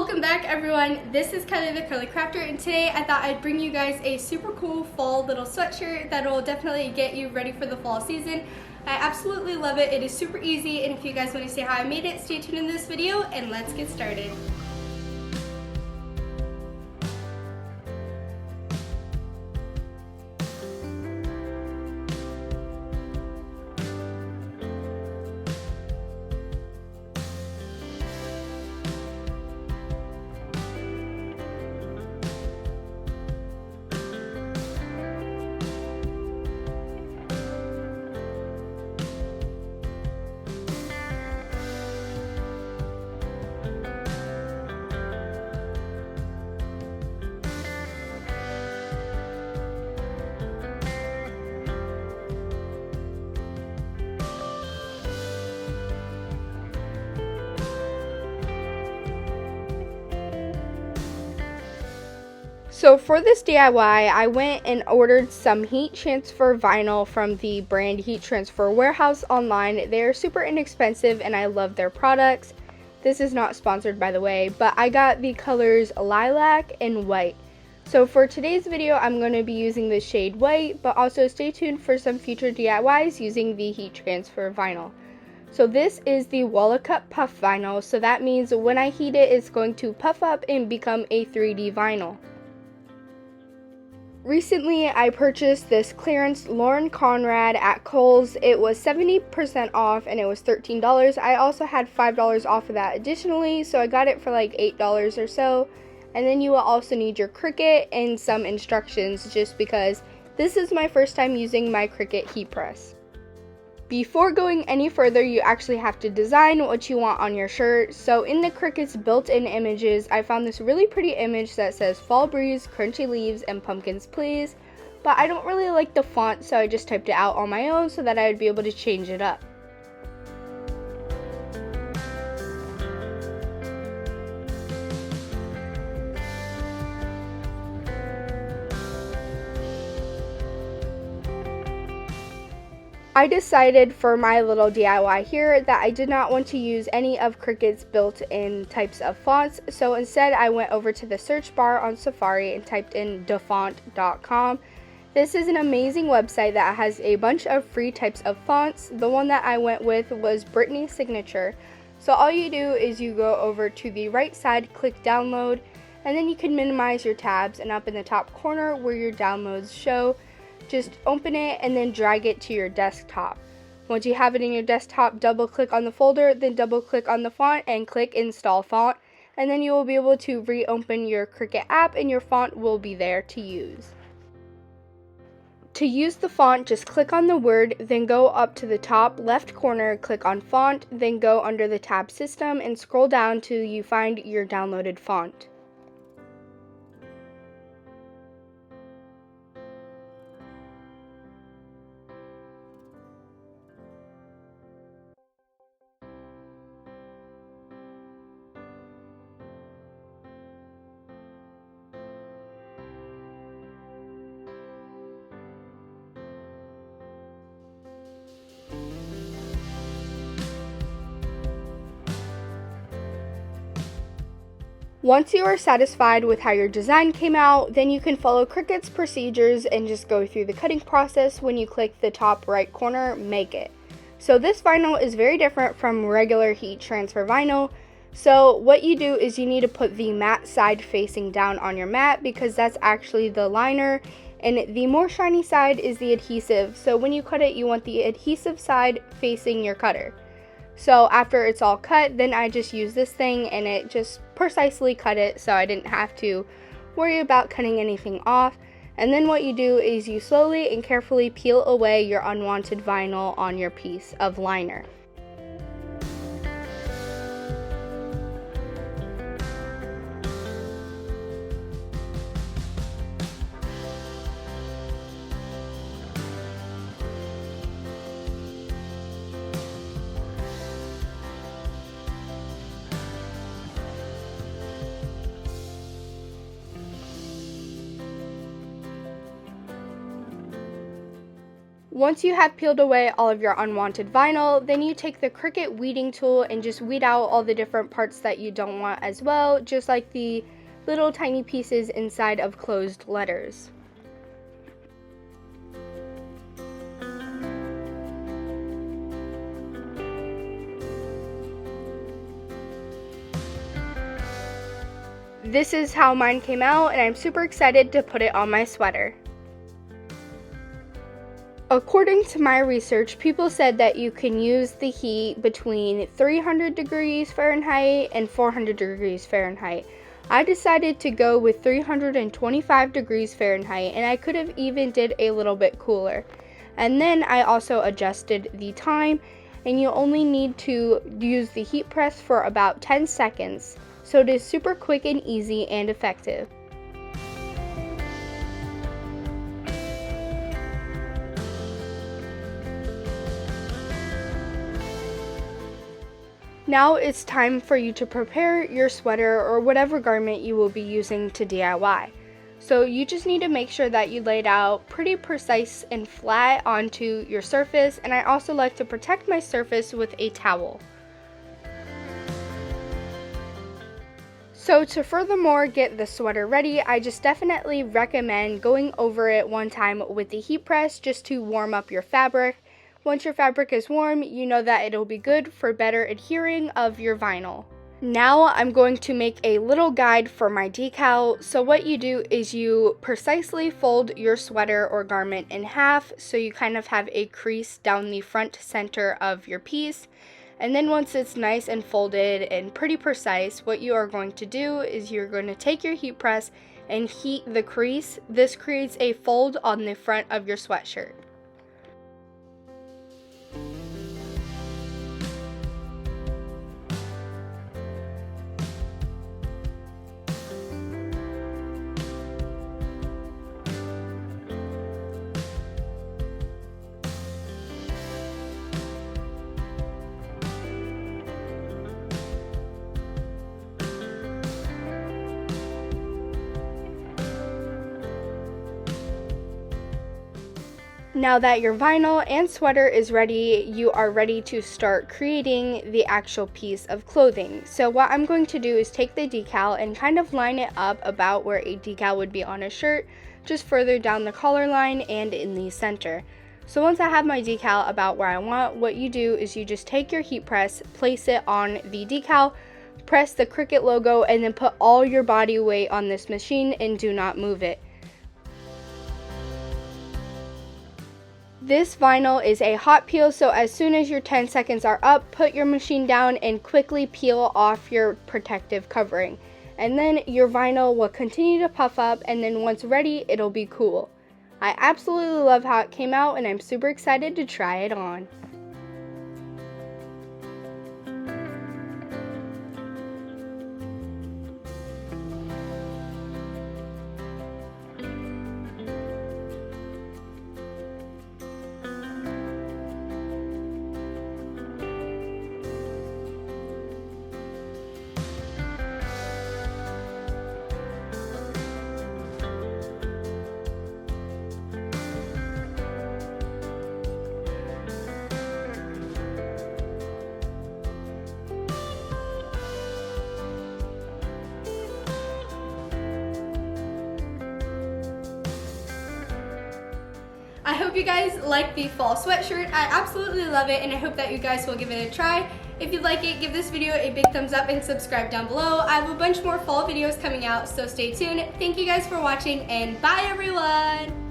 Welcome back everyone, this is Kelly the Curly Crafter, and today I thought I'd bring you guys a super cool fall little sweatshirt that will definitely get you ready for the fall season. I absolutely love it. It is super easy, and if you guys want to see how I made it, stay tuned in this video and let's get started. So for this DIY, I went and ordered some heat transfer vinyl from the brand Heat Transfer Warehouse online. They are super inexpensive and I love their products. This is not sponsored, by the way, but I got the colors lilac and white. So for today's video, I'm going to be using the shade white, but also stay tuned for some future DIYs using the heat transfer vinyl. So this is the WALAkut puff vinyl, so that means when I heat it, it's going to puff up and become a 3D vinyl. Recently, I purchased this clearance Lauren Conrad at Kohl's. It was 70% off and it was $13. I also had $5 off of that additionally, so I got it for like $8 or so. And then you will also need your Cricut and some instructions, just because this is my first time using my Cricut heat press. Before going any further, you actually have to design what you want on your shirt. So in the Cricut's built-in images, I found this really pretty image that says fall breeze, crunchy leaves, and pumpkins please. But I don't really like the font, so I just typed it out on my own so that I would be able to change it up. I decided for my little DIY here that I did not want to use any of Cricut's built-in types of fonts, so instead I went over to the search bar on Safari and typed in dafont.com. This is an amazing website that has a bunch of free types of fonts. The one that I went with was Brittany's Signature. So all you do is you go over to the right side, click download, and then you can minimize your tabs, and up in the top corner where your downloads show, just open it and then drag it to your desktop. Once you have it in your desktop, double click on the folder, then double click on the font and click install font, and then you will be able to reopen your Cricut app and your font will be there to use. To use the font, just click on the word, then go up to the top left corner, click on font, then go under the tab system and scroll down till you find your downloaded font. Once you are satisfied with how your design came out, then you can follow Cricut's procedures and just go through the cutting process. When you click the top right corner, make it. So this vinyl is very different from regular heat transfer vinyl. So what you do is you need to put the matte side facing down on your mat, because that's actually the liner, and the more shiny side is the adhesive. So when you cut it, you want the adhesive side facing your cutter. So after it's all cut, then I just use this thing and it just precisely cut it, so I didn't have to worry about cutting anything off. And then what you do is you slowly and carefully peel away your unwanted vinyl on your piece of liner. Once you have peeled away all of your unwanted vinyl, then you take the Cricut weeding tool and just weed out all the different parts that you don't want as well, just like the little tiny pieces inside of closed letters. This is how mine came out, and I'm super excited to put it on my sweater. According to my research, people said that you can use the heat between 300 degrees Fahrenheit and 400 degrees Fahrenheit. I decided to go with 325 degrees Fahrenheit, and I could have even did a little bit cooler. And then I also adjusted the time, and you only need to use the heat press for about 10 seconds. So it is super quick and easy and effective. Now it's time for you to prepare your sweater or whatever garment you will be using to DIY. So you just need to make sure that you lay it out pretty precise and flat onto your surface, and I also like to protect my surface with a towel. So to furthermore get the sweater ready, I just definitely recommend going over it one time with the heat press just to warm up your fabric. Once your fabric is warm, you know that it'll be good for better adhering of your vinyl. Now I'm going to make a little guide for my decal. So what you do is you precisely fold your sweater or garment in half so you kind of have a crease down the front center of your piece. And then once it's nice and folded and pretty precise, what you are going to do is you're going to take your heat press and heat the crease. This creates a fold on the front of your sweatshirt. Now that your vinyl and sweater is ready, you are ready to start creating the actual piece of clothing. So what I'm going to do is take the decal and kind of line it up about where a decal would be on a shirt, just further down the collar line and in the center. So once I have my decal about where I want, what you do is you just take your heat press, place it on the decal, press the Cricut logo, and then put all your body weight on this machine and do not move it. This vinyl is a hot peel, so as soon as your 10 seconds are up, put your machine down and quickly peel off your protective covering. And then your vinyl will continue to puff up, and then once ready, it'll be cool. I absolutely love how it came out, and I'm super excited to try it on. I hope you guys like the fall sweatshirt. I absolutely love it, and I hope that you guys will give it a try. If you like it, give this video a big thumbs up and subscribe down below. I have a bunch more fall videos coming out, so stay tuned. Thank you guys for watching, and bye everyone!